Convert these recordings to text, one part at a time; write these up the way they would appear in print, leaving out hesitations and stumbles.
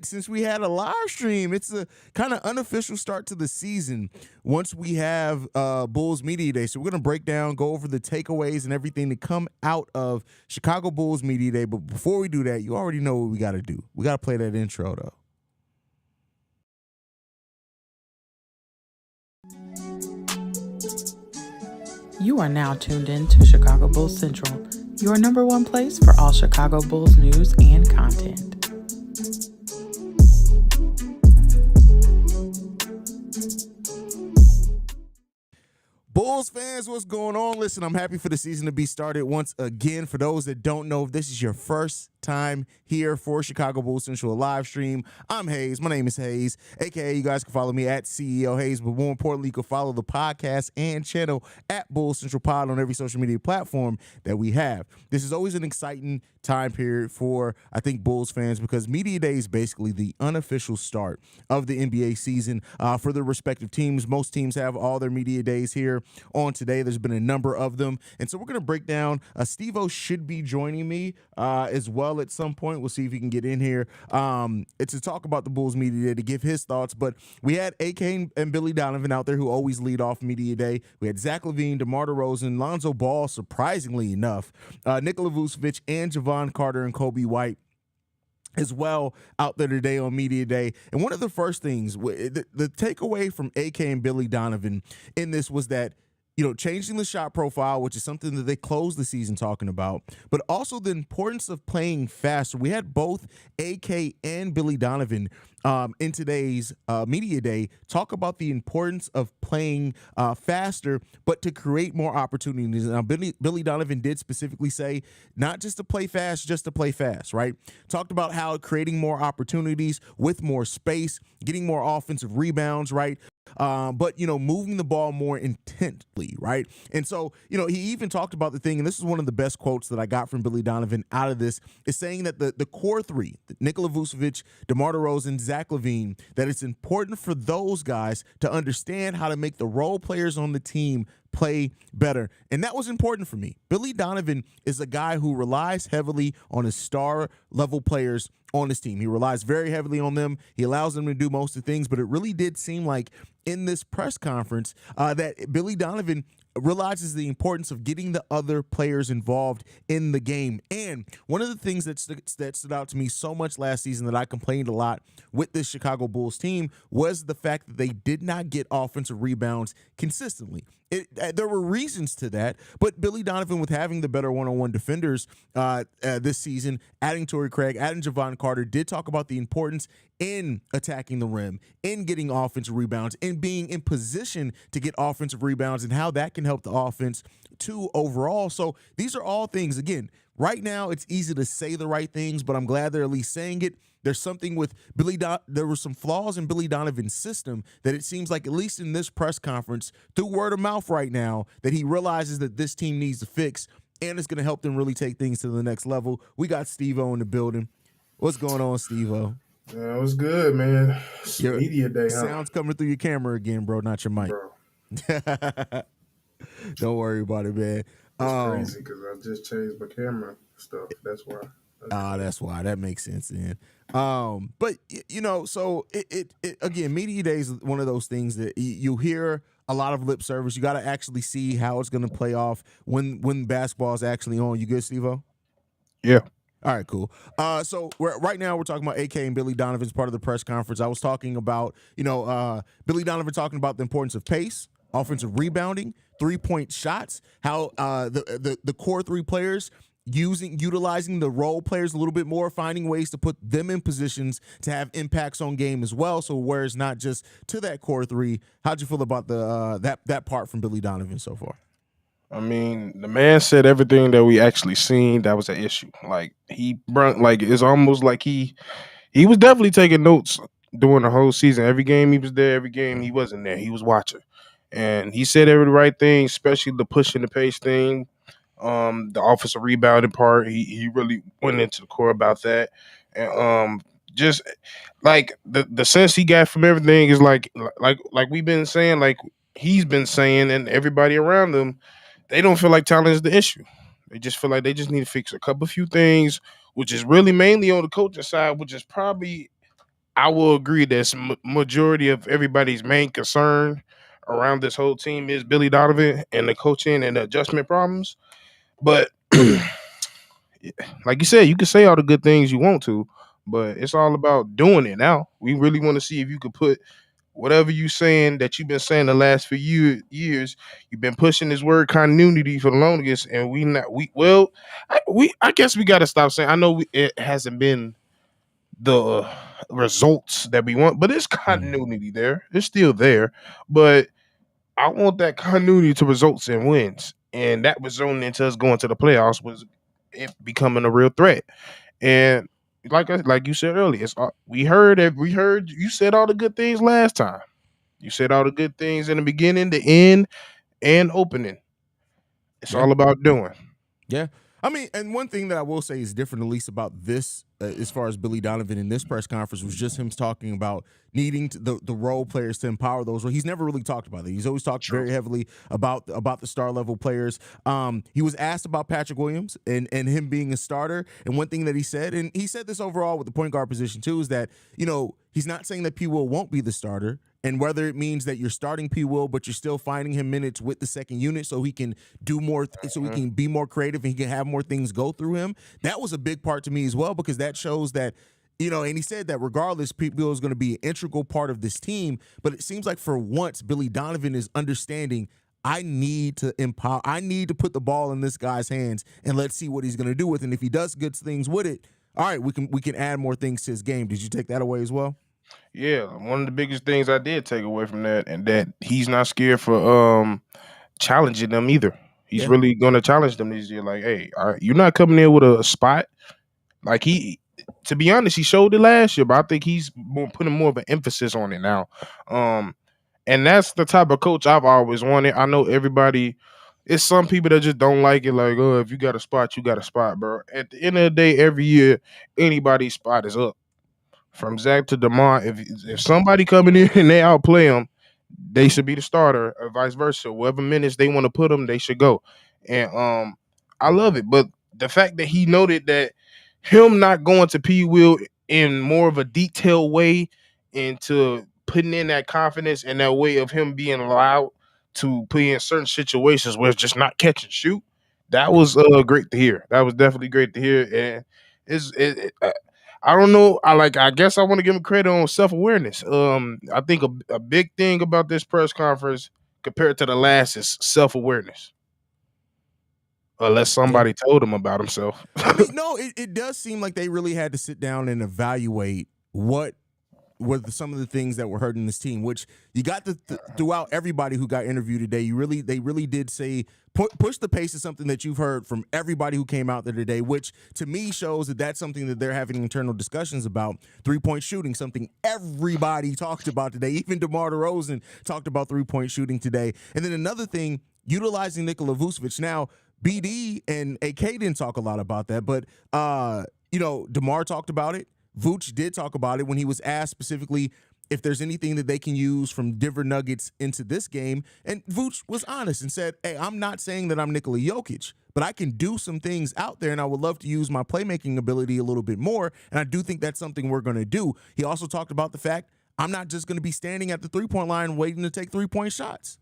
since we had a live stream. It's a kind of unofficial start to the season once we have Bulls Media Day. So we're going to break down, go over the takeaways and everything that come out of Chicago Bulls Media Day. But before we do that, you already know what we got to do. We got to play that intro, though. You are now tuned in to Chicago Bulls Central, your number one place for all Chicago Bulls news and content. Bulls fans, what's going on? Listen, I'm happy for the season to be started once again. For those that don't know, if this is your first time here for Chicago Bulls Central live stream, I'm Haize. My name is Haize, aka you guys can follow me at CEO Haize, but more importantly, you can follow the podcast and channel at Bulls Central Pod on every social media platform that we have. This is always an exciting time period for, I think, Bulls fans, because Media Day is basically the unofficial start of the NBA season for the respective teams. Most teams have all their Media Days here on today. There's been a number of them, and so we're going to break down. Stevo should be joining me as well at some point. We'll see if he can get in here. It's to talk about the Bulls Media Day, to give his thoughts, but we had AK and Billy Donovan out there, who always lead off Media Day. We had Zach LaVine, DeMar DeRozan, Lonzo Ball, surprisingly enough, Nikola Vucevic, and Javon Carter and Kobe White as well out there today on Media Day. And one of the first things, the takeaway from AK and Billy Donovan in this was that, you know, changing the shot profile, which is something that they closed the season talking about, but also the importance of playing faster. We had both AK and Billy Donovan in today's Media Day talk about the importance of playing faster, but to create more opportunities. Now, Billy Donovan did specifically say not just to play fast, just to play fast, right? Talked about how creating more opportunities with more space, getting more offensive rebounds, right? But, you know, moving the ball more intently, right? And so, you know, he even talked about the thing, and this is one of the best quotes that I got from Billy Donovan out of this, is saying that the core three, Nikola Vucevic, DeMar DeRozan, Zach LaVine, that it's important for those guys to understand how to make the role players on the team play better. And that was important for me. Billy Donovan is a guy who relies heavily on his star level players on his team. He relies very heavily on them. He allows them to do most of the things, but it really did seem like in this press conference that Billy Donovan realizes the importance of getting the other players involved in the game. And one of the things that stood out to me so much last season, that I complained a lot with this Chicago Bulls team, was the fact that they did not get offensive rebounds consistently. There were reasons to that, but Billy Donovan, with having the better one-on-one defenders this season, adding Torrey Craig, adding Javon Carter, did talk about the importance in attacking the rim, in getting offensive rebounds, in being in position to get offensive rebounds, and how that can help the offense too overall. So these are all things, again, right now it's easy to say the right things, but I'm glad they're at least saying it. There's something with there were some flaws in Billy Donovan's system that it seems like, at least in this press conference, through word of mouth right now, that he realizes that this team needs to fix, and it's going to help them really take things to the next level. We got Stevo in the building. What's going on, Stevo? It was good, man. It's Your Media Day, huh? sound's coming through your camera again, bro, not your mic. Bro, Don't worry about it, man. it's crazy because I just changed my camera stuff. That's why. That's why. That makes sense then. But you know, so it again, Media Day is one of those things that you hear a lot of lip service. You got to actually see how it's going to play off when basketball is actually on. You good, Stevo? Yeah. All right, cool. So right now we're talking about AK and Billy Donovan's part of the press conference. I was talking about, you know, Billy Donovan talking about the importance of pace, offensive rebounding, 3-point shots, how the core three players utilizing the role players a little bit more, finding ways to put them in positions to have impacts on game as well. So where it's not just to that core three. How'd you feel about the that part from Billy Donovan so far? I mean, the man said everything that we actually seen that was an issue. Like it's almost like he was definitely taking notes during the whole season. Every game he was there, every game he wasn't there, he was watching. And he said every right thing, especially the pushing the pace thing, the offensive rebounding part. He really went into the core about that. And just like the sense he got from everything is like we've been saying, like he's been saying, and everybody around him, they don't feel like talent is the issue. They just feel like they just need to fix a few things, which is really mainly on the coaching side, which is probably I will agree that majority of everybody's main concern around this whole team is Billy Donovan and the coaching and the adjustment problems. But like you said, you can say all the good things you want to, but it's all about doing it now. We really want to see if you could put whatever you saying that you've been saying the last few years. You've been pushing this word continuity for the longest, and I guess we got to stop saying. I know it hasn't been the results that we want, but it's continuity there. It's still there, but I want that continuity to results in wins, and that was only into us going to the playoffs was it becoming a real threat. And like you said earlier, we heard you said all the good things last time. You said all the good things in the beginning, the end, and opening. It's Yeah. all about doing. Yeah. I mean, and one thing that I will say is different, at least about this, as far as Billy Donovan in this press conference, was just him talking about needing the role players to empower those. He's never really talked about that. He's always talked very heavily about the star level players. He was asked about Patrick Williams and him being a starter, and one thing that he said, and he said this overall with the point guard position too, is that he's not saying that P. Will won't be the starter. And whether it means that you're starting P. Will, but you're still finding him minutes with the second unit so he can do more, so he can be more creative and he can have more things go through him. That was a big part to me as well, because that shows that, and he said that regardless, P. Will is going to be an integral part of this team. But it seems like for once, Billy Donovan is understanding, I need to empower, I need to put the ball in this guy's hands and let's see what he's going to do with it. And if he does good things with it, all right, we can add more things to his game. Did you take that away as well? Yeah, one of the biggest things I did take away from that, and that he's not scared for challenging them either. He's really gonna challenge them this year. Like, hey, all right, you're not coming in with a spot. Like to be honest, he showed it last year, but I think he's putting more of an emphasis on it now. And that's the type of coach I've always wanted. I know everybody. It's some people that just don't like it. Like, oh, if you got a spot, you got a spot, bro. At the end of the day, every year, anybody's spot is up. From Zach to DeMar, if somebody coming in and they outplay them, they should be the starter, or vice versa. Whatever minutes they want to put them, they should go. And I love it. But the fact that he noted that him not going to P. Will in more of a detailed way into putting in that confidence and that way of him being allowed to play in certain situations where it's just not catch and shoot. That was great to hear. That was definitely great to hear. And I don't know. I guess I want to give him credit on self awareness. I think a big thing about this press conference compared to the last is self awareness. Unless somebody told him about himself. I mean, no, it does seem like they really had to sit down and evaluate what were some of the things that were hurting this team, which you got throughout everybody who got interviewed today. They really did say push the pace is something that you've heard from everybody who came out there today, which to me shows that that's something that they're having internal discussions about. 3-point shooting, something everybody talked about today. Even DeMar DeRozan talked about 3-point shooting today. And then another thing, utilizing Nikola Vucevic. Now, BD and AK didn't talk a lot about that, but DeMar talked about it. Vooch did talk about it when he was asked specifically if there's anything that they can use from Denver Nuggets into this game. And Vooch was honest and said, hey, I'm not saying that I'm Nikola Jokic, but I can do some things out there, and I would love to use my playmaking ability a little bit more, and I do think that's something we're going to do. He also talked about the fact I'm not just going to be standing at the three-point line waiting to take three-point shots.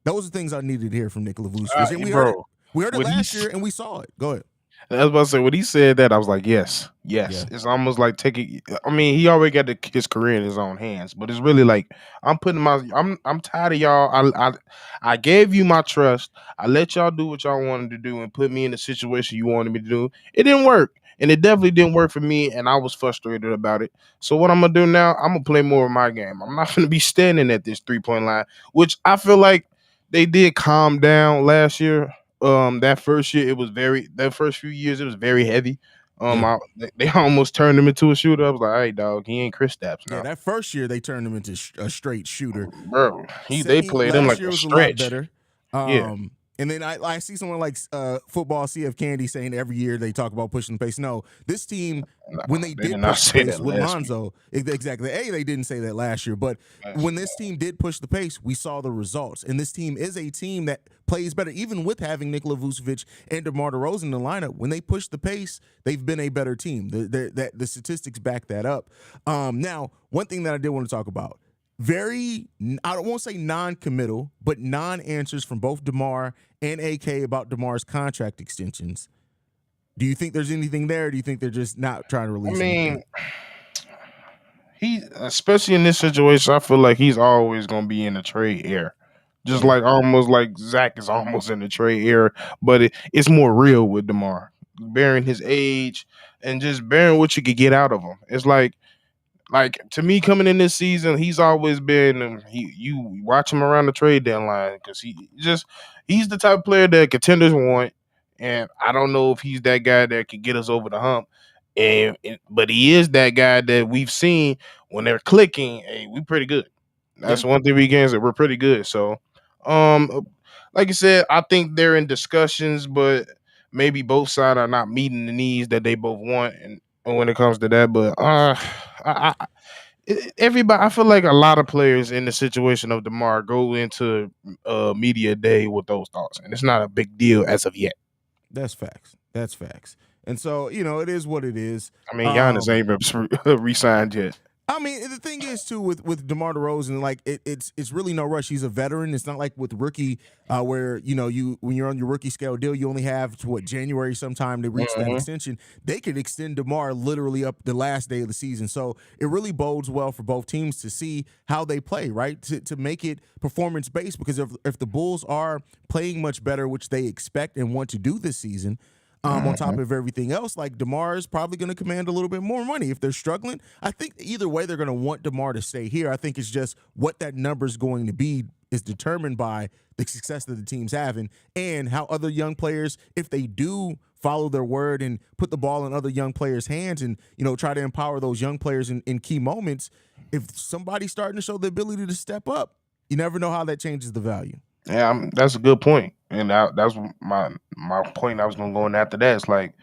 Those are things I needed to hear from Nikola Vucevic. And we heard it last year, and we saw it. Go ahead. I was about to say, when he said that, I was like, yes. Yeah. It's almost like taking. I mean, he already got his career in his own hands, but it's really like I'm tired of y'all. I gave you my trust. I let y'all do what y'all wanted to do and put me in the situation you wanted me to do. It didn't work, and it definitely didn't work for me, and I was frustrated about it. So what I'm gonna do now? I'm gonna play more of my game. I'm not gonna be standing at this 3-point line, which I feel like they did calm down last year. That first year that first few years it was very heavy. They almost turned him into a shooter. I was like, hey dog, he ain't Chris Stapps now. Yeah, that first year they turned him into a straight shooter. Bro, they played him like a stretch. Better. Yeah. And then I see someone like football CF Candy saying every year they talk about pushing the pace. No, this team, when they They did not push the say pace that with last week. Lonzo, exactly. They didn't say that last year, but when this team did push the pace, we saw the results. And this team is a team that plays better, even with having Nikola Vucevic and DeMar DeRozan in the lineup. When they push the pace, they've been a better team. The statistics back that up. Now, one thing that I did want to talk about. I won't say non-committal, but non-answers from both DeMar and AK about DeMar's contract extensions. Do you think there's anything there? Or do you think they're just not trying to I release mean, anything? especially in this situation, I feel like he's always gonna be in the trade era. Just Yeah. like almost like Zach is almost in the trade era, but it's more real with DeMar, bearing his age and just bearing what you could get out of him. It's like to me coming in this season, he's always been you watch him around the trade deadline because he's the type of player that contenders want, and I don't know if he's that guy that could get us over the hump. But he is that guy that we've seen when they're clicking. Hey, we pretty good. Yeah. That's one thing we gains that we're pretty good. So, like I said, I think they're in discussions, but maybe both sides are not meeting the needs that they both want, and when it comes to that. But everybody, I feel like a lot of players in the situation of DeMar go into media day with those thoughts, and it's not a big deal as of yet. That's facts. That's facts. And so, it is what it is. I mean, Giannis ain't re-signed yet. I mean, the thing is too with DeMar DeRozan, like it's really no rush. He's a veteran. It's not like with rookie, where you when you're on your rookie scale deal, you only have to January sometime to reach that extension. They could extend DeMar literally up the last day of the season. So it really bodes well for both teams to see how they play, right? To make it performance based, because if the Bulls are playing much better, which they expect and want to do this season. On top of everything else, like DeMar is probably going to command a little bit more money. If they're struggling, I think either way they're going to want DeMar to stay here. I think it's just what that number is going to be is determined by the success that the team's having and how other young players, if they do follow their word and put the ball in other young players' hands and try to empower those young players in key moments, if somebody's starting to show the ability to step up, you never know how that changes the value. Yeah, that's a good point, and that's my point. I was gonna go in after that. It's like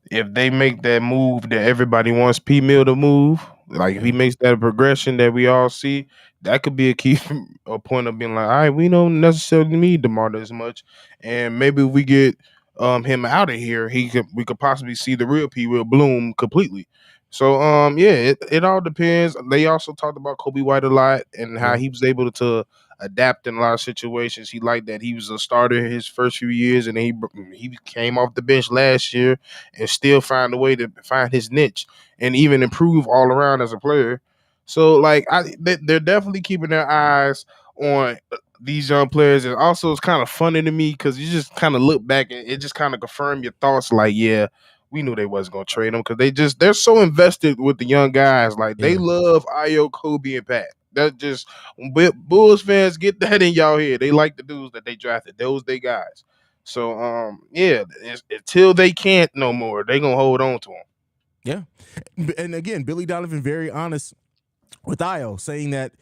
if they make that move that everybody wants P Mill to move, like if he makes that progression that we all see, that could be a key a point of being like, all right, we don't necessarily need DeMar as much, and maybe if we get him out of here, we could possibly see the real P will bloom completely. So yeah, it all depends. They also talked about Kobe White a lot and how he was able to adapt in a lot of situations. He liked that he was a starter his first few years, and then he came off the bench last year and still find a way to find his niche and even improve all around as a player. So like they're definitely keeping their eyes on these young players. And also it's kind of funny to me because you just kind of look back and it just kind of confirm your thoughts like, yeah, we knew they wasn't gonna trade them because they're so invested with the young guys. Like they love Io, Kobe, and Pat. That just Bulls fans get that in y'all head. They like the dudes that they drafted. Those they guys. So yeah, until they can't no more, they gonna hold on to them. Yeah. And again, Billy Donovan very honest with Io, saying that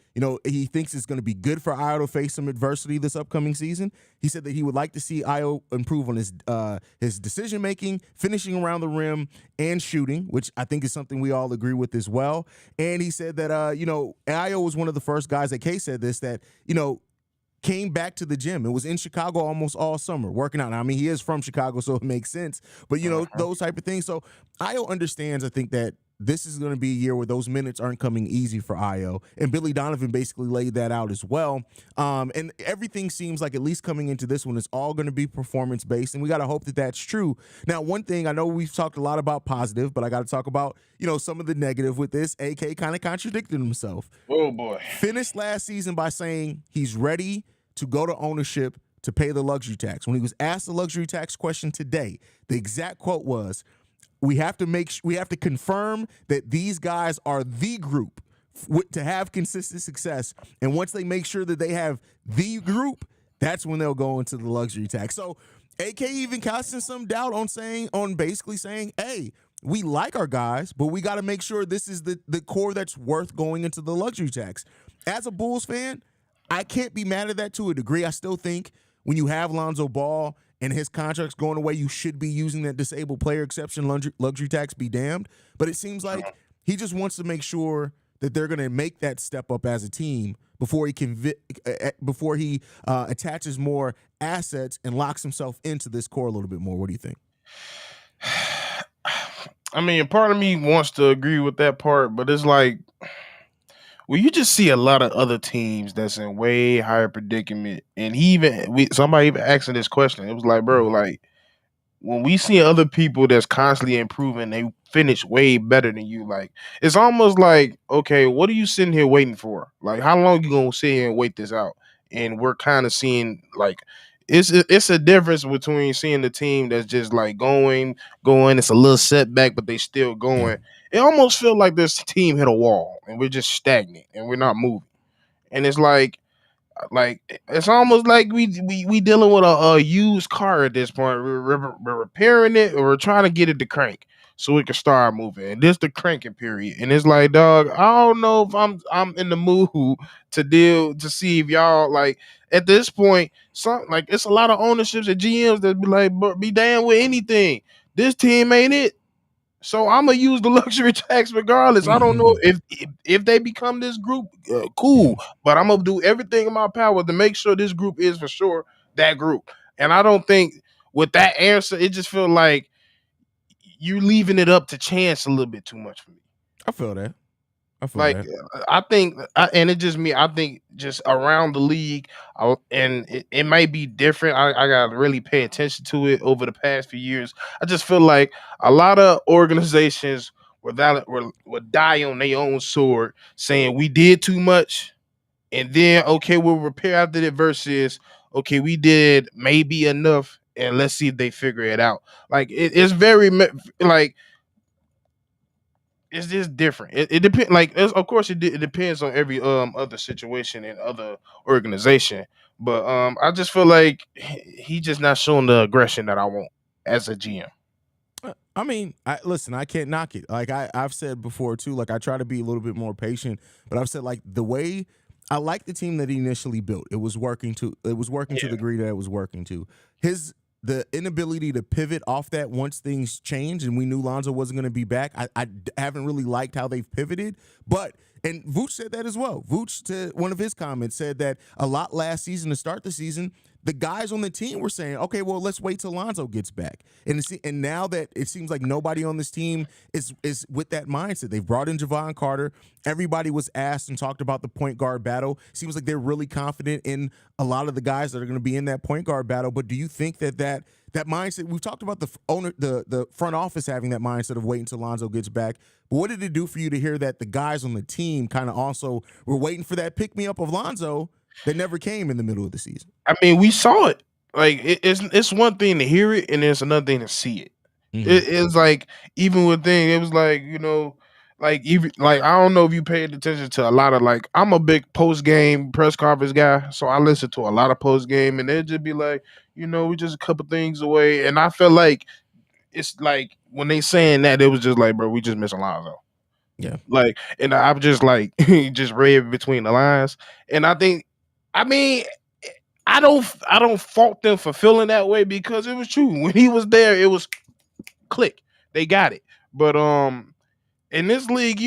he thinks it's going to be good for Io to face some adversity this upcoming season. He said that he would like to see Io improve on his decision making, finishing around the rim, and shooting, which I think is something we all agree with as well. And he said that Io was one of the first guys that Kay said this that came back to the gym. It was in Chicago almost all summer working out. Now, I mean, he is from Chicago, so it makes sense. But those type of things. So Io understands. I think that this is going to be a year where those minutes aren't coming easy for Io. And Billy Donovan basically laid that out as well. And everything seems like, at least coming into this one, it's all going to be performance-based, and we got to hope that that's true. Now, one thing, I know we've talked a lot about positive, but I got to talk about, some of the negative with this. AK kind of contradicted himself. Oh, boy. Finished last season by saying he's ready to go to ownership to pay the luxury tax. When he was asked the luxury tax question today, the exact quote was, we have to confirm that these guys are the group to have consistent success. And once they make sure that they have the group, that's when they'll go into the luxury tax. So AK even casting some doubt on basically saying, hey, we like our guys, but we got to make sure this is the core that's worth going into the luxury tax. As a Bulls fan, I can't be mad at that to a degree. I still think when you have Lonzo Ball and his contract's going away, you should be using that disabled player exception, luxury tax be damned. But it seems like he just wants to make sure that they're going to make that step up as a team before he attaches more assets and locks himself into this core a little bit more. What do you think? I mean, part of me wants to agree with that part, but it's like, well, you just see a lot of other teams that's in way higher predicament, and somebody even asking this question. It was like, bro, like when we see other people that's constantly improving, they finish way better than you. Like it's almost like, okay, what are you sitting here waiting for? Like how long you gonna sit here and wait this out? And we're kind of seeing like it's a difference between seeing the team that's just like going. It's a little setback, but they still Yeah. going. It almost feels like this team hit a wall and we're just stagnant and we're not moving. And it's like it's almost like we dealing with a used car at this point. We're repairing it or we're trying to get it to crank so it can start moving. And this the cranking period. And it's like, dog, I don't know if I'm in the mood to see if y'all like at this point, some like it's a lot of ownerships and GMs that be like, but be damn with anything. This team ain't it. So I'm gonna use the luxury tax regardless. I don't know if they become this group, cool. But I'm gonna do everything in my power to make sure this group is for sure that group. And I don't think with that answer, it just feels like you leaving it up to chance a little bit too much for me. I feel that. Like I think, and it just me. I think just around the league, and it might be different. I got to really pay attention to it over the past few years. I just feel like a lot of organizations would die on their own sword, saying we did too much, and then okay, we'll repair after that. Versus okay, we did maybe enough, and let's see if they figure it out. Like it's very like it's just different. It depends. Like, of course, it depends on every other situation and other organization. But I just feel like he just not showing the aggression that I want as a GM. I mean, listen, I can't knock it. Like I've said before too, like I try to be a little bit more patient, but I've said like the way I like the team that he initially built. It was working to the degree that it was working to. The inability to pivot off that once things changed and we knew Lonzo wasn't going to be back, I haven't really liked how they've pivoted. But, and Vooch said that as well. Vooch, to one of his comments, said that a lot last season to start the season, the guys on the team were saying, okay, well, let's wait till Lonzo gets back. And now that it seems like nobody on this team is with that mindset. They've brought in Javon Carter. Everybody was asked and talked about the point guard battle. Seems like they're really confident in a lot of the guys that are going to be in that point guard battle. But do you think that mindset, we've talked about the front office having that mindset of waiting until Lonzo gets back. But what did it do for you to hear that the guys on the team kind of also were waiting for that pick-me-up of Lonzo that never came in the middle of the season? I mean, we saw it. Like it's one thing to hear it, and it's another thing to see it. Mm-hmm. It's like even with things, it was like like even like I don't know if you paid attention to a lot of like I'm a big post game press conference guy, so I listen to a lot of post game, and they'd just be like, we're just a couple things away, and I felt like it's like when they saying that, it was just like, bro, we just missing Lonzo. Yeah. Like, and I'm just like just read between the lines, and I mean, I don't fault them for feeling that way because it was true. When he was there, it was click. They got it. But in this league,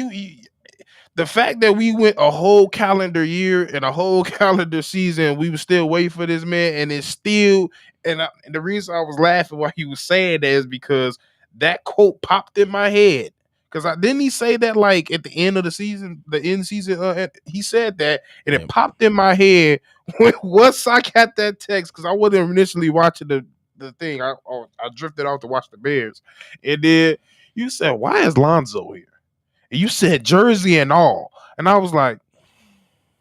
the fact that we went a whole calendar year and a whole calendar season, we were still waiting for this man, and it's still and the reason I was laughing while he was saying that is because that quote popped in my head. Because didn't he say that like at the end of the season, he said that, and it popped in my head once I got that text because I wasn't initially watching the thing. I drifted off to watch the Bears, and then you said, "Why is Lonzo here?" And you said jersey and all, and I was like,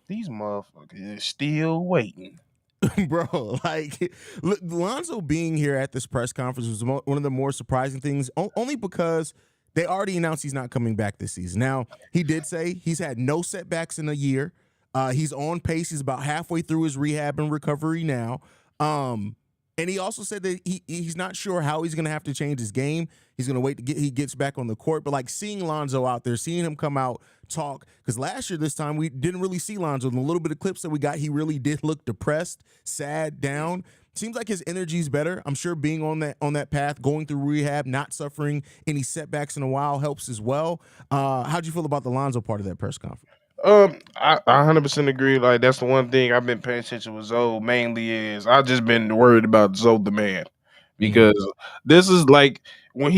"These motherfuckers is still waiting." Bro, like Lonzo being here at this press conference was one of the more surprising things, only because they already announced he's not coming back this season. Now, he did say he's had no setbacks in a year. He's on pace. He's about halfway through his rehab and recovery now. And he also said that he's not sure how he's going to have to change his game. He's going to wait he gets back on the court. But like seeing Lonzo out there, seeing him come out, talk, because last year this time we didn't really see Lonzo. In a little bit of clips that we got, he really did look depressed, sad, down. seems like his energy's better. I'm sure being on that path, going through rehab, not suffering any setbacks in a while helps as well. How'd you feel about the Lonzo part of that press conference? I 100% agree. Like that's the one thing I've been paying attention with Zoe mainly is I just been worried about Zoe the man Mhm. because this is like when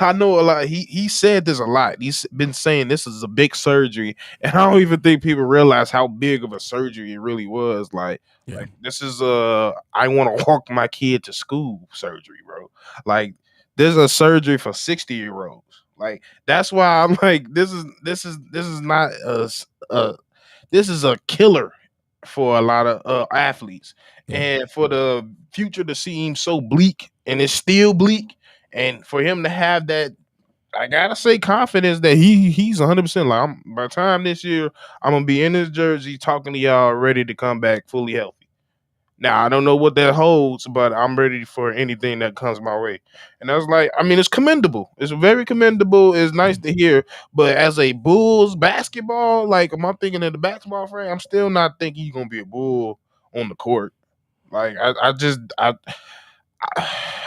I know a lot. He said this a lot. He's been saying this is a big surgery, and I don't even think people realize how big of a surgery it really was. Yeah. Like this is I want to walk my kid to school surgery, bro. Like there's a surgery for 60-year-olds. Like that's why I'm like this is not a this is a killer for a lot of athletes, Yeah. and for the future to seem so bleak, and it's still bleak, and for him to have that, I gotta say, confidence that he's 100% like by the time this year I'm gonna be in his jersey talking to y'all, ready to come back fully healthy. Now I don't know what that holds, but I'm ready for anything that comes my way. And I was like, I mean, it's commendable. It's very commendable. It's nice to hear. But as a Bulls basketball, like am I thinking of the basketball frame? I'm still not thinking he's gonna be a Bull on the court. Like I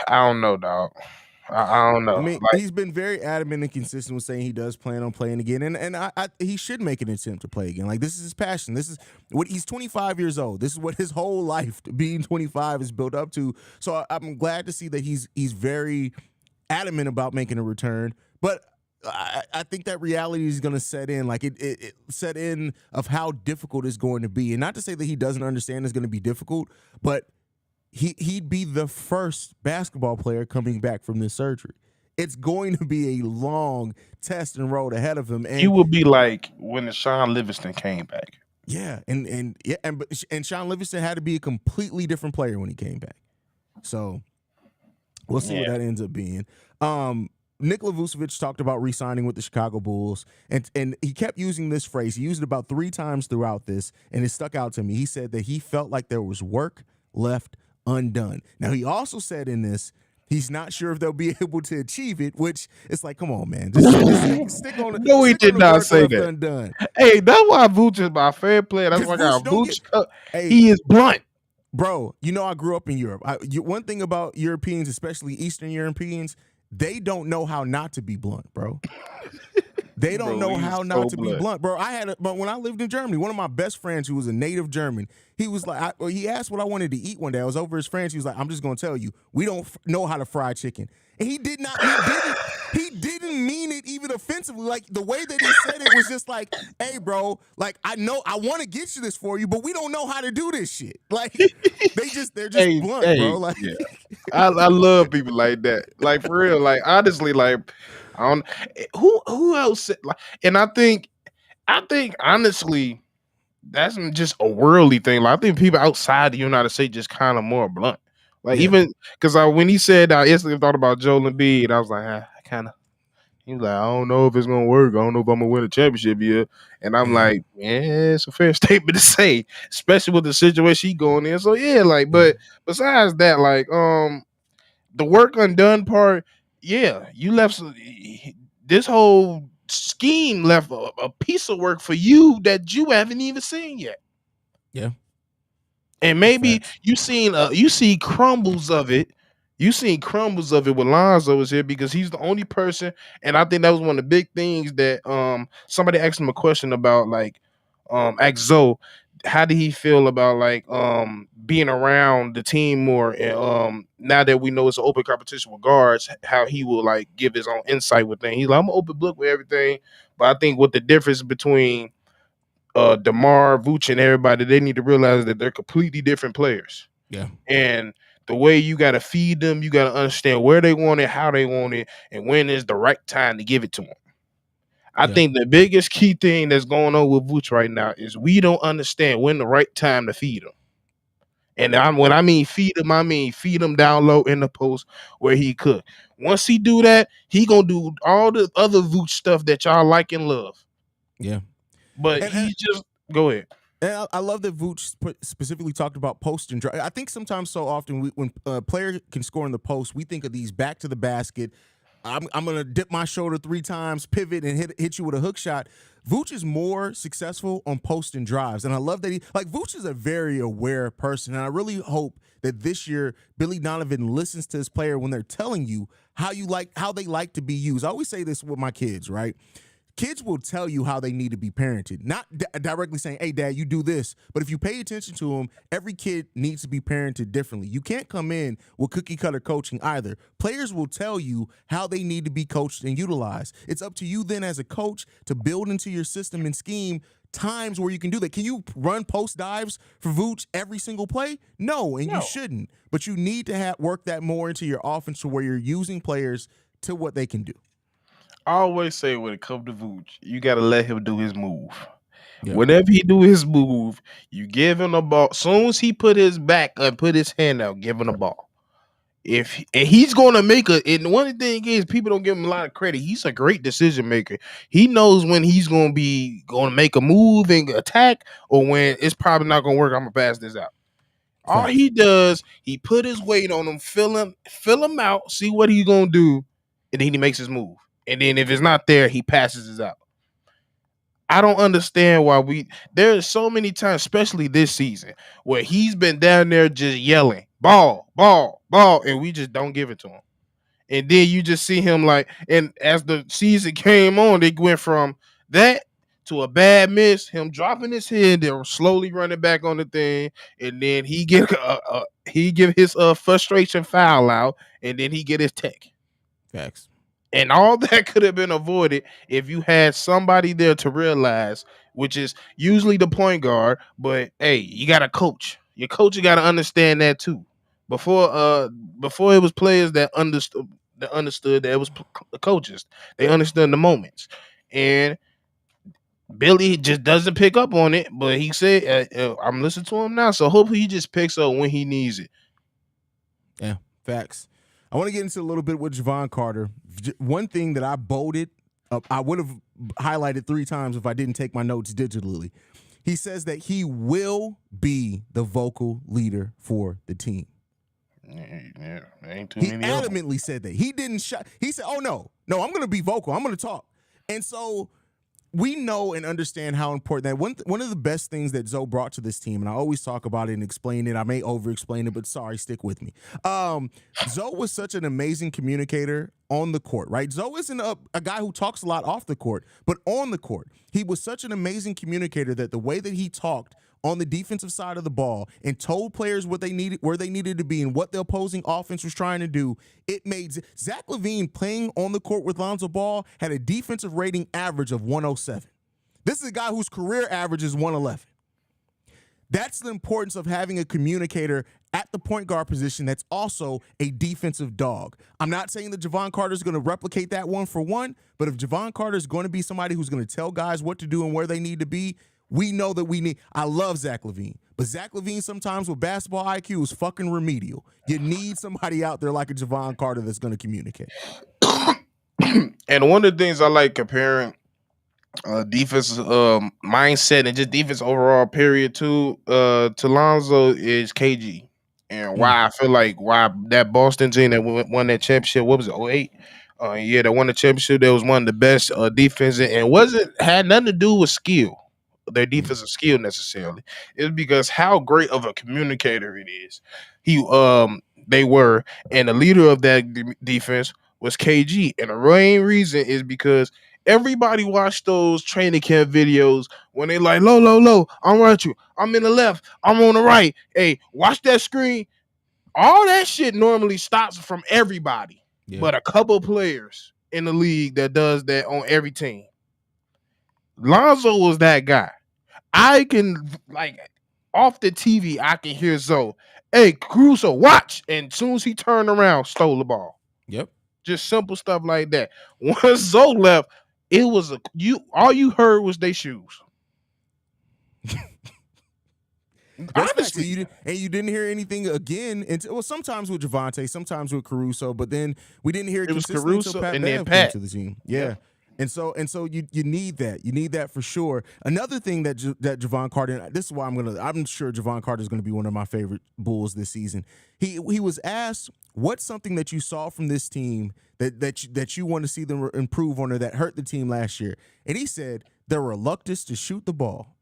don't know, dog. I don't I know. mean, Like he's been very adamant and consistent with saying he does plan on playing again, and he should make an attempt to play again. Like this is his passion. This is what he's 25 years old. This is what his whole life being 25 is built up to. So I'm glad to see that he's very adamant about making a return. But I think that reality is going to set in, like it set in of how difficult it's going to be, and not to say that he doesn't understand it's going to be difficult, but he'd be the first basketball player coming back from this surgery. It's going to be a long test and road ahead of him, he and would be like when the Sean Livingston came back. yeah, and Sean Livingston had to be a completely different player when he came back. So we'll see what Yeah. that ends up being. Nikola Vucevic talked about re-signing with the Chicago Bulls, and he kept using this phrase. He used it about 3 times throughout this, and it stuck out to me. He said that he felt like there was work left undone. Now, he also said in this, he's not sure if they'll be able to achieve it, which it's like, come on, man. Just stick on No, he did the not work say left that. undone. Hey, that's why Vooch is my fair player. That's why I 'Cause got Vooch don't Vooch. Hey, He is blunt. bro, you know I grew up in Europe. One thing about Europeans, especially Eastern Europeans, they don't know how not to be blunt, bro. They don't Bro, know he is how so not to be blunt. blunt, bro. But when I lived in Germany, one of my best friends who was a native German, he was like, he asked what I wanted to eat one day. I was over his friends. He was like, I'm just gonna tell you, we don't know how to fry chicken. And he didn't mean it even offensively. Like the way that he said it was just like, hey, bro, like I know I want to get you this for you, but we don't know how to do this shit. Like they're just blunt, bro. Like Yeah. I love people like that. Like for real. Like honestly, like I don't who else said, like, and I think honestly that's just a worldly thing. Like I think people outside the United States just kind of more blunt. Like yeah, even because when he said I instantly thought about Joel Embiid, I was like, I kind of. He was like, I don't know if it's gonna work. I don't know if I'm gonna win a championship here. And I'm yeah, like, yeah, it's a fair statement to say, especially with the situation he going in. So yeah, like, but besides that, like, the work undone part, yeah, you left this whole scheme left a piece of work for you that you haven't even seen yet. yeah. And maybe Facts. you see crumbles of it. You seen crumbles of it when Lonzo was here because he's the only person, and I think that was one of the big things that somebody asked him a question about, like asked Zoe, how did he feel about like being around the team more, and now that we know it's an open competition with guards, how he will like give his own insight with things. He's like, I'm an open book with everything, but I think what the difference between DeMar, Vooch, and everybody, they need to realize that they're completely different players. Yeah, And the way you got to feed them, you got to understand where they want it, how they want it, and when is the right time to give it to them. I yeah, think the biggest key thing that's going on with Vooch right now is we don't understand when the right time to feed him. And when I mean feed him, I mean feed him down low in the post where he could. Once he do that, he gonna do all the other Vooch stuff that y'all like and love. yeah. But And he's just go ahead. And I love that Vooch specifically talked about post and drive. I think sometimes so often when a player can score in the post, we think of these back to the basket. I'm gonna dip my shoulder 3 times, pivot, and hit you with a hook shot. Vooch is more successful on post and drives, and I love that Vooch is a very aware person, and I really hope that this year Billy Donovan listens to his player when they're telling you how they like to be used. I always say this with my kids, right? Kids will tell you how they need to be parented, not directly saying, hey, dad, you do this. But if you pay attention to them, every kid needs to be parented differently. You can't come in with cookie cutter coaching either. Players will tell you how they need to be coached and utilized. It's up to you then as a coach to build into your system and scheme times where you can do that. Can you run post dives for Vooch every single play? No, and you shouldn't. But you need to work that more into your offense to where you're using players to what they can do. I always say when it comes to Vooch, you got to let him do his move. Yep. Whenever he do his move, you give him the ball. Soon as he put his back and put his hand out, give him the ball. And he's going to make and one thing is people don't give him a lot of credit. He's a great decision maker. He knows when he's going to make a move and attack, or when it's probably not going to work. I'm going to pass this out. All he does, he put his weight on him, fill him out, see what he's going to do, and then he makes his move. And then if it's not there, he passes it out. I don't understand why there's so many times, especially this season, where he's been down there just yelling, ball, ball, ball, and we just don't give it to him. And then you just see him and as the season came on, they went from that to a bad miss, him dropping his head, then slowly running back on the thing, and then he give his frustration foul out, and then he get his tech. Facts. And all that could have been avoided if you had somebody there to realize, which is usually the point guard. But hey, you got a coach. Your coach, you got to understand that too. Before it was players that understood that it was coaches. They understood the moments, and Billy just doesn't pick up on it. But he said, "I'm listening to him now, so hopefully he just picks up when he needs it." Yeah, facts. I want to get into a little bit with Javon Carter. One thing that I bolded, I would have highlighted 3 times if I didn't take my notes digitally. He says that he will be the vocal leader for the team. Yeah, ain't too he many. Adamantly said that. He didn't he said, "Oh no, I'm going to be vocal. I'm going to talk." And so we know and understand how important that one of the best things that Zoe brought to this team, and I always talk about it and explain it. I may over-explain it, but sorry, stick with me. Zoe was such an amazing communicator on the court, right? Zoe isn't a guy who talks a lot off the court, but on the court, he was such an amazing communicator that the way that he talked on the defensive side of the ball and told players what they needed, where they needed to be, and what the opposing offense was trying to do, it made Zach LaVine playing on the court with Lonzo Ball had a defensive rating average of 107. This is a guy whose career average is 111. That's the importance of having a communicator at the point guard position that's also a defensive dog. I'm not saying that Javon Carter is going to replicate that one for one, but if Javon Carter is going to be somebody who's going to tell guys what to do and where they need to be, we know that I love Zach LaVine, but Zach LaVine sometimes with basketball IQ is fucking remedial. You need somebody out there like a Javon Carter that's going to communicate. And one of the things I like comparing defensive mindset and just defense overall period to Lonzo is KG. And why I feel like why that Boston team that won that championship, what was it, 08? Yeah, that won the championship. That was one of the best defenses, and had nothing to do with skill, their defensive skill necessarily. It's because how great of a communicator it is. They were, and the leader of that defense was KG. And the main reason is because everybody watched those training camp videos when they like, low, I'm right you. I'm in the left. I'm on the right. Hey, watch that screen. All that shit normally stops from everybody, but a couple players in the league that does that on every team. Lonzo was that guy. I can, off the TV, I can hear Zoe, hey, Caruso, watch. And as soon as he turned around, stole the ball. Yep. Just simple stuff like that. Once Zoe left, it was all you heard was their shoes. Honestly, you didn't hear anything again until sometimes with Javonte, sometimes with Caruso, but then we didn't hear it consistently until Pat Bev came to the team. Yeah. And so you need that. You need that for sure. Another thing that Javon Carter, this is why I'm sure Javon Carter is going to be one of my favorite Bulls this season. He was asked, what's something that you saw from this team that you want to see them improve on or that hurt the team last year? And he said their reluctance to shoot the ball.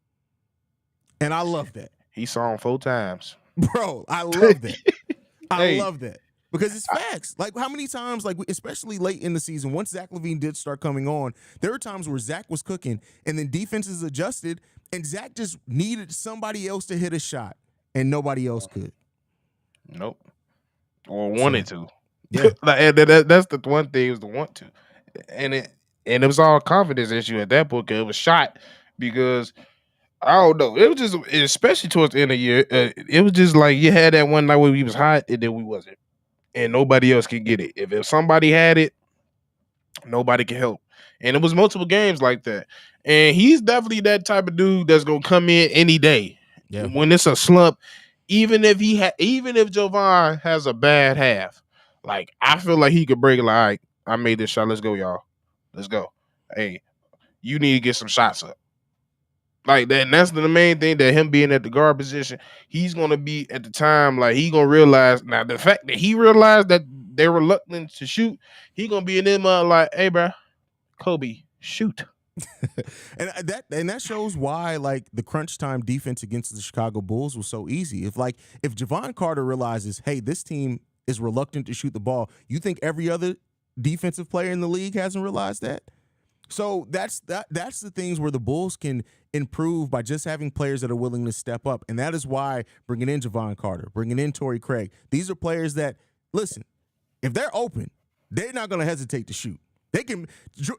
And I love that. He saw him 4 times. Bro, I love that. I Hey, love that because it's facts. Like how many times, like especially late in the season, once Zach LaVine did start coming on, there were times where Zach was cooking, and then defenses adjusted, and Zach just needed somebody else to hit a shot, and nobody else could. nope. Or So wanted to. yeah, Like, and that's the one thing is the want to, and it was all a confidence issue at that point. 'Cause it was shot because I don't know. It was just especially towards the end of the year. It was just like you had that one night where we was hot and then we wasn't, and nobody else could get it. If somebody had it, nobody can help. And it was multiple games like that. And he's definitely that type of dude that's gonna come in any day yeah. when it's a slump. Even if Jovan has a bad half, like I feel like he could break it. Like, all right, I made this shot. Let's go, y'all. Let's go. Hey, you need to get some shots up. Like that, and that's the main thing that him being at the guard position, he's gonna be at the time, like he gonna realize now the fact that he realized that they're reluctant to shoot, he gonna be in them like, hey, bro, Kobe, shoot. and that shows why like the crunch time defense against the Chicago Bulls was so easy. If Javon Carter realizes, hey, this team is reluctant to shoot the ball, you think every other defensive player in the league hasn't realized that? So that's the things where the Bulls can improve by just having players that are willing to step up, and that is why bringing in Javon Carter, bringing in Torrey Craig, these are players that listen. If they're open, they're not going to hesitate to shoot. They can.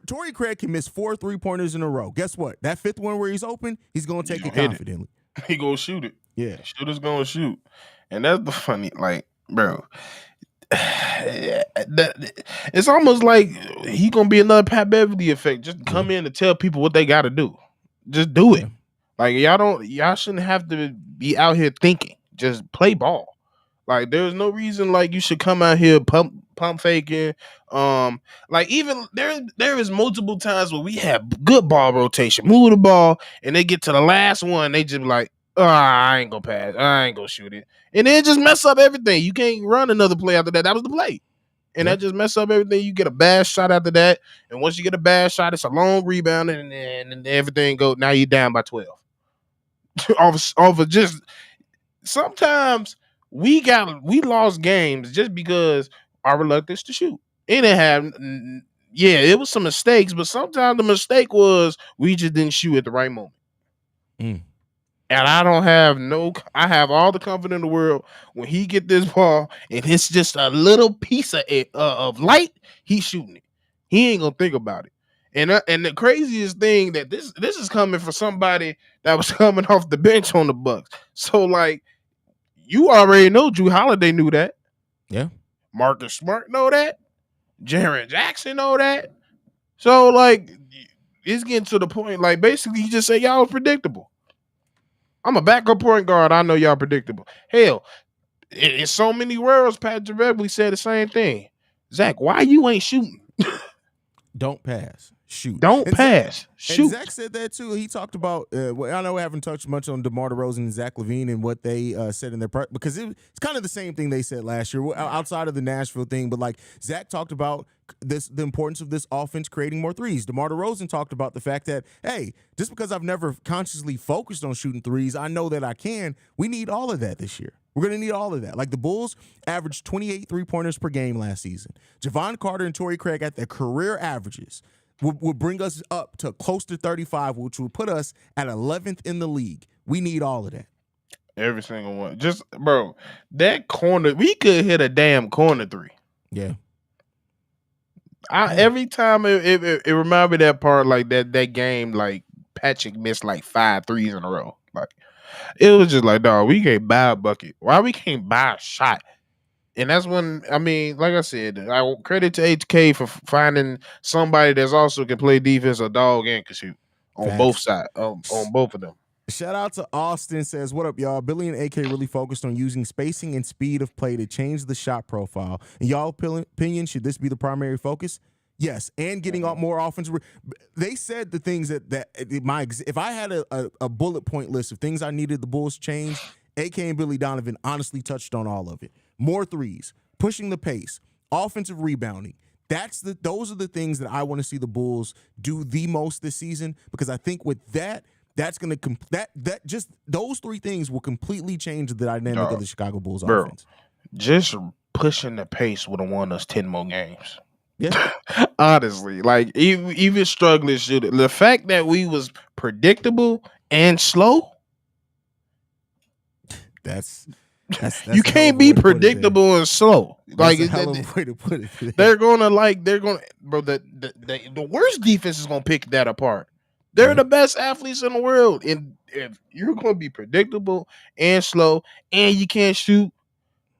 Torrey Craig can miss 4 3-pointers in a row. Guess what? That fifth one where he's open, he's going to take it confidently. He gonna shoot it. Yeah, Shooter's gonna shoot, and that's the funny, like, bro. It's almost like he gonna be another Pat Beverly effect. Just come in and tell people what they got to do. Just do it. Like y'all shouldn't have to be out here thinking. Just play ball. Like there's no reason like you should come out here pump faking. Like even there is multiple times where we have good ball rotation, move the ball, and they get to the last one, they just be like, oh, I ain't gonna pass, I ain't gonna shoot it, and then just mess up everything. You can't run another play after that. That was the play, and that just mess up everything. You get a bad shot after that, and once you get a bad shot, it's a long rebound, and everything go. Now you're down by 12. off of just sometimes we lost games just because our reluctance to shoot. It didn't have, it was some mistakes, but sometimes the mistake was we just didn't shoot at the right moment. Mm. And I have all the confidence in the world when he get this ball and it's just a little piece of light, he's shooting it. He ain't gonna think about it. And the craziest thing that this is coming from somebody that was coming off the bench on the Bucks. So like you already know Drew Holiday knew that. Yeah. Marcus Smart know that. Jaren Jackson know that. So like it's getting to the point, like basically you just say y'all was predictable. I'm a backup point guard. I know y'all predictable. Hell, in so many worlds, Patrick Beverly said the same thing. Zach, why you ain't shooting? Don't pass. Shoot. Don't pass. Shoot. And Zach said that too. He talked about. I know we haven't touched much on DeMar DeRozan and Zach LaVine and what they said in their because it's kind of the same thing they said last year outside of the Nashville thing. But like Zach talked about the importance of this offense creating more threes. DeMar DeRozan talked about the fact that hey, just because I've never consciously focused on shooting threes, I know that I can. We need all of that this year. We're going to need all of that. Like the Bulls averaged 28 3-pointers per game last season. Javon Carter and Torrey Craig at their career averages would bring us up to close to 35, which would put us at 11th in the league. We need all of that. Every single one. Just, bro, that corner, we could hit a damn corner three. Yeah. Every time it reminded me of that part, like that game, like Patrick missed like 5 threes in a row. Like it was just like, dog, we can't buy a bucket. Why we can't buy a shot? And that's when, I mean, like I said, I credit to HK for finding somebody that's also can play defense, a dog, and can shoot on both sides, on both of them. Shout out to Austin, says, what up, y'all? Billy and AK really focused on using spacing and speed of play to change the shot profile. In y'all opinion, should this be the primary focus? Yes, and getting more offensive. They said the things that if I had a bullet point list of things I needed the Bulls change, AK and Billy Donovan honestly touched on all of it. More threes, pushing the pace, offensive rebounding. Those are the things that I want to see the Bulls do the most this season because I think with that that's gonna that just those three things will completely change the dynamic of Dog, the Chicago Bulls bro, offense. just pushing the pace would have won us 10 more games. Yeah, Honestly, like even struggling should the fact that we was predictable and slow, that's you a hell of can't a be way to put it there. predictable and slow. That's Like a hell of a way to put it there. they're gonna bro. The worst defense is gonna pick that apart. They're Yeah. the best athletes in the world, and if you're gonna be predictable and slow, and you can't shoot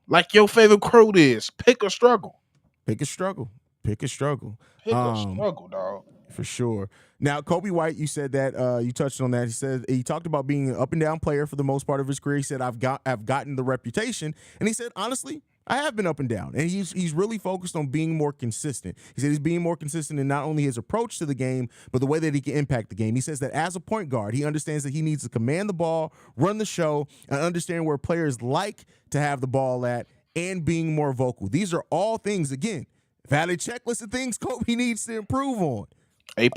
like your favorite quote is, pick a struggle. Pick a struggle. Pick a struggle. Pick a struggle, dog. For sure. Now, Kobe White, you said that you touched on that. He said he talked about being an up and down player for the most part of his career. He said I've gotten the reputation, and he said honestly, I have been up and down, and he's really focused on being more consistent. He said he's being more consistent in not only his approach to the game, but the way that he can impact the game. He says that as a point guard, he understands that he needs to command the ball, run the show, and understand where players like to have the ball at, and being more vocal. These are all things, again, valid checklist of things Kobe needs to improve on. A+.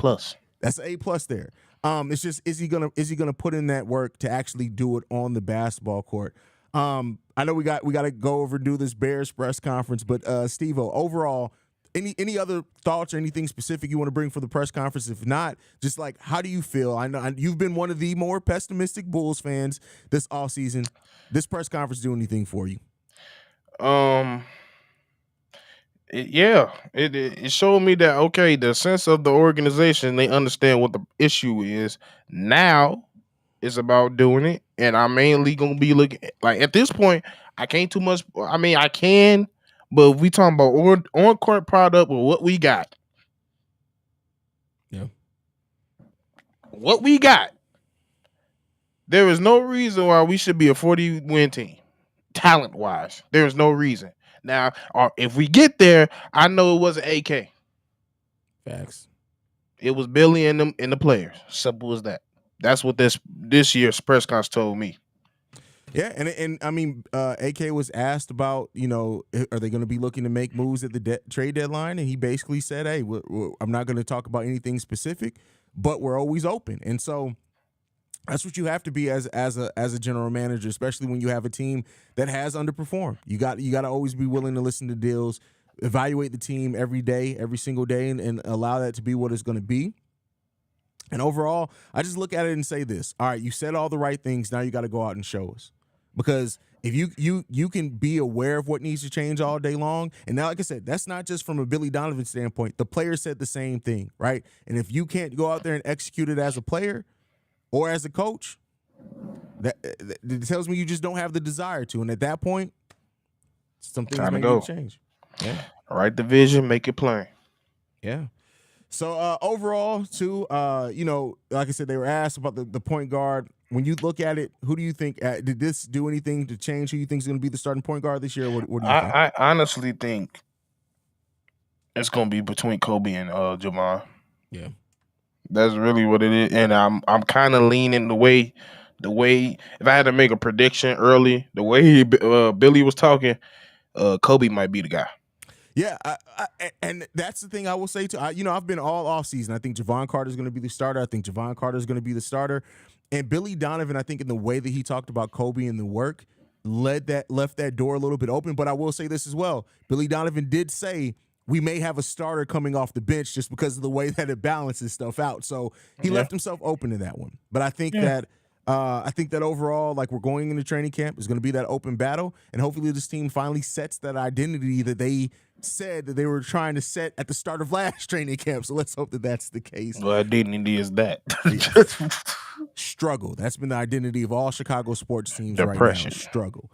That's an A+ there. It's just is he gonna put in that work to actually do it on the basketball court? I know we got to go over and do this Bears press conference, but Stevo, overall, any other thoughts or anything specific you want to bring for the press conference? If not, just like how do you feel? I know you've been one of the more pessimistic Bulls fans this offseason. This press conference do anything for you? It showed me that okay, the sense of the organization, they understand what the issue is. Now it's about doing it, and I'm mainly gonna be looking like at this point. I can't too much. I mean, I can, but if we talking about on court product with what we got. Yeah, what we got. There is no reason why we should be a 40-win team, talent wise. There is no reason. Now, if we get there, I know it wasn't AK. facts. It was Billy and them and the players. Simple as that. That's what this year's press conference told me. Yeah, and I mean, AK was asked about, are they going to be looking to make moves at the trade deadline, and he basically said, "Hey, I'm not going to talk about anything specific, but we're always open." And so that's what you have to be as a general manager, especially when you have a team that has underperformed. You got to always be willing to listen to deals, evaluate the team every single day, and allow that to be what it's going to be. And overall, I just look at it and say this: all right, you said all the right things. Now you got to go out and show us, because if you can be aware of what needs to change all day long. And now, like I said, that's not just from a Billy Donovan standpoint. The player said the same thing, right? And if you can't go out there and execute it as a player or as a coach, that tells me you just don't have the desire to. And at that point, some things may need to change. Yeah. Write the vision, make it plain. Yeah. So overall, too, like I said, they were asked about the point guard. When you look at it, who do you think did this do anything to change who you think is going to be the starting point guard this year? What do you think? I honestly think it's going to be between Kobe and Javon. Yeah. That's really what it is, and I'm kind of leaning the way if I had to make a prediction early, the way Billy was talking, Kobe might be the guy. Yeah, and that's the thing I will say too. I've been all off season. I think Javon Carter is going to be the starter. I think Javon Carter is going to be the starter, and Billy Donovan, I think in the way that he talked about Kobe and the work, left that door a little bit open. But I will say this as well: Billy Donovan did say we may have a starter coming off the bench just because of the way that it balances stuff out. So he left himself open to that one. But I think that overall, like, we're going into training camp, is going to be that open battle, and hopefully this team finally sets that identity that they said that they were trying to set at the start of last training camp. So let's hope that that's the case. Well, identity is that struggle. That's been the identity of all Chicago sports teams Depression. right now. Struggle.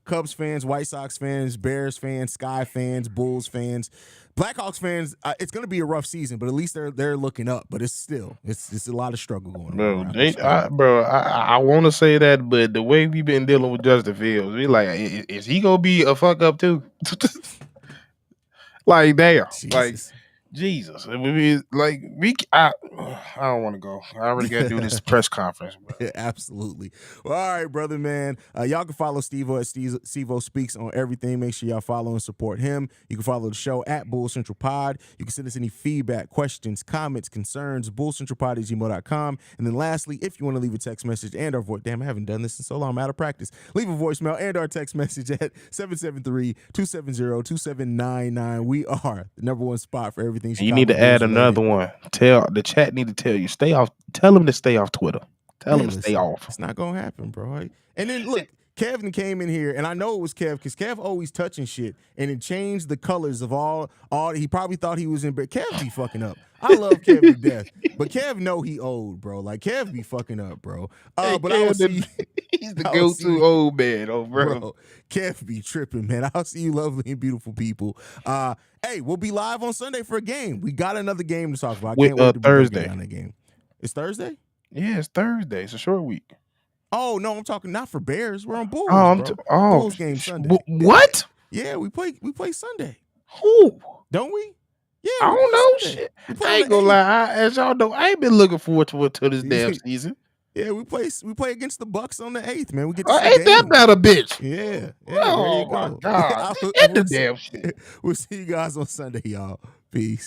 Cubs fans, White Sox fans, Bears fans, Sky fans, Bulls fans, Blackhawks fans. It's going to be a rough season, but at least they're looking up. But it's a lot of struggle going on. I want to say that, but the way we've been dealing with Justin Fields, we like, is he gonna be a fuck up too? Like, damn, Jesus. Jesus, it would be like I don't want to go. I already got to do this press conference, bro. Yeah, absolutely. Well, all right, brother, man. Y'all can follow Stevo at Stevo Speaks on everything. Make sure y'all follow and support him. You can follow the show at Bull Central Pod. You can send us any feedback, questions, comments, concerns, bullcentralpod@gmail.com. And then lastly, if you want to leave a text message and our voice, damn, I haven't done this in so long, I'm out of practice. Leave a voicemail and our text message at 773-270-2799. We are the number one spot for everything. You need to add another one. Tell the chat need to tell you stay off. Tell them to stay off Twitter. Tell them to stay off. It's not gonna happen, bro. Right? And then look, Kevin came in here, and I know it was Kev because Kev always touching shit, and it changed the colors of all. He probably thought he was in bed. Kev be fucking up. I love Kev to death, but Kev know he old, bro. Like Kev be fucking up, bro. But Kev, I will see. He's the go-to old man, bro. Kev be tripping, man. I'll see you, lovely and beautiful people. Hey, we'll be live on Sunday for a game. We got another game to talk about. I can't wait to Thursday on that game. It's Thursday. Yeah, it's Thursday. It's a short week. Oh no, I'm talking not for Bears. We're on Bulls. Bulls game Sunday. What? Yeah, we play Sunday. Who? Don't we? Yeah, I don't know shit. I ain't gonna lie. As y'all know, I ain't been looking forward to this damn season. Yeah, we play against the Bucks on the 8th, man. We get ain't that about a bitch? Yeah. Oh my God. End the damn shit. We'll see you guys on Sunday, y'all. Peace.